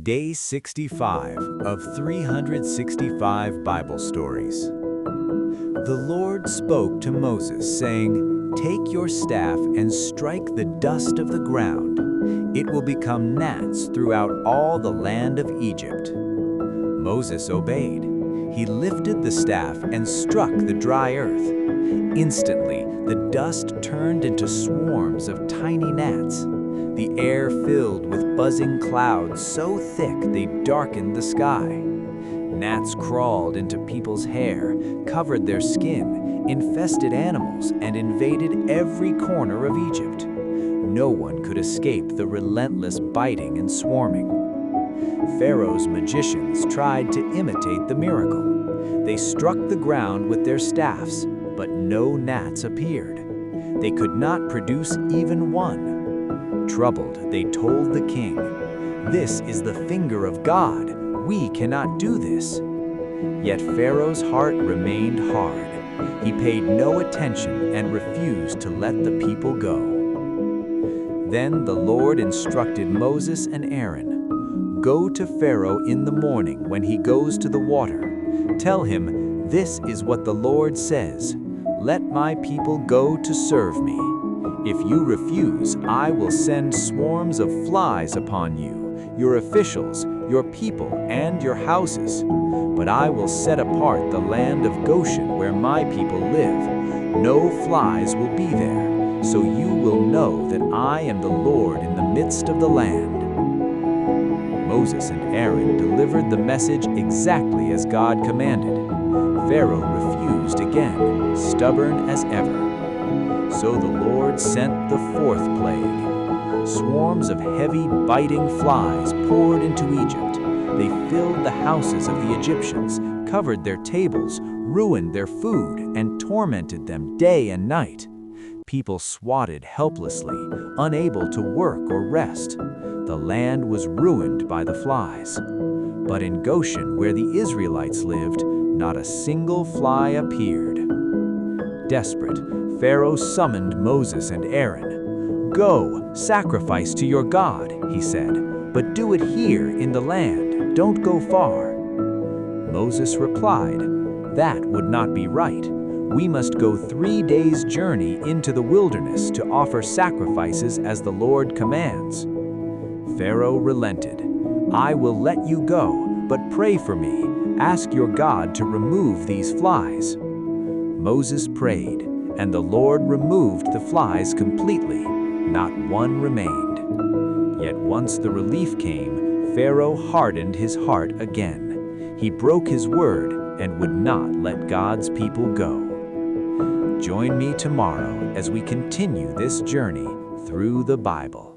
Day 65 of 365 Bible Stories. The Lord spoke to Moses, saying, "Take your staff and strike the dust of the ground. It will become gnats throughout all the land of Egypt." Moses obeyed. He lifted the staff and struck the dry earth. Instantly, the dust turned into swarms of tiny gnats. The air filled with buzzing clouds so thick they darkened the sky. Gnats crawled into people's hair, covered their skin, infested animals, and invaded every corner of Egypt. No one could escape the relentless biting and swarming. Pharaoh's magicians tried to imitate the miracle. They struck the ground with their staffs, but no gnats appeared. They could not produce even one. Troubled, they told the king, "This is the finger of God. We cannot do this." Yet Pharaoh's heart remained hard. He paid no attention and refused to let the people go. Then the Lord instructed Moses and Aaron, "Go to Pharaoh in the morning when he goes to the water. Tell him, 'This is what the Lord says. Let my people go to serve me. If you refuse, I will send swarms of flies upon you, your officials, your people, and your houses. But I will set apart the land of Goshen where my people live. No flies will be there, so you will know that I am the Lord in the midst of the land." Moses and Aaron delivered the message exactly as God commanded. Pharaoh refused again, stubborn as ever. So the Lord sent the fourth plague. Swarms of heavy, biting flies poured into Egypt. They filled the houses of the Egyptians, covered their tables, ruined their food, and tormented them day and night. People swatted helplessly, unable to work or rest. The land was ruined by the flies. But in Goshen, where the Israelites lived, not a single fly appeared. Desperate, Pharaoh summoned Moses and Aaron. "Go, sacrifice to your God," he said, "but do it here in the land. Don't go far." Moses replied, "That would not be right. We must go 3 days' journey into the wilderness to offer sacrifices as the Lord commands." Pharaoh relented. "I will let you go, but pray for me. Ask your God to remove these flies." Moses prayed, and the Lord removed the flies completely. Not one remained. Yet once the relief came, Pharaoh hardened his heart again. He broke his word and would not let God's people go. Join me tomorrow as we continue this journey through the Bible.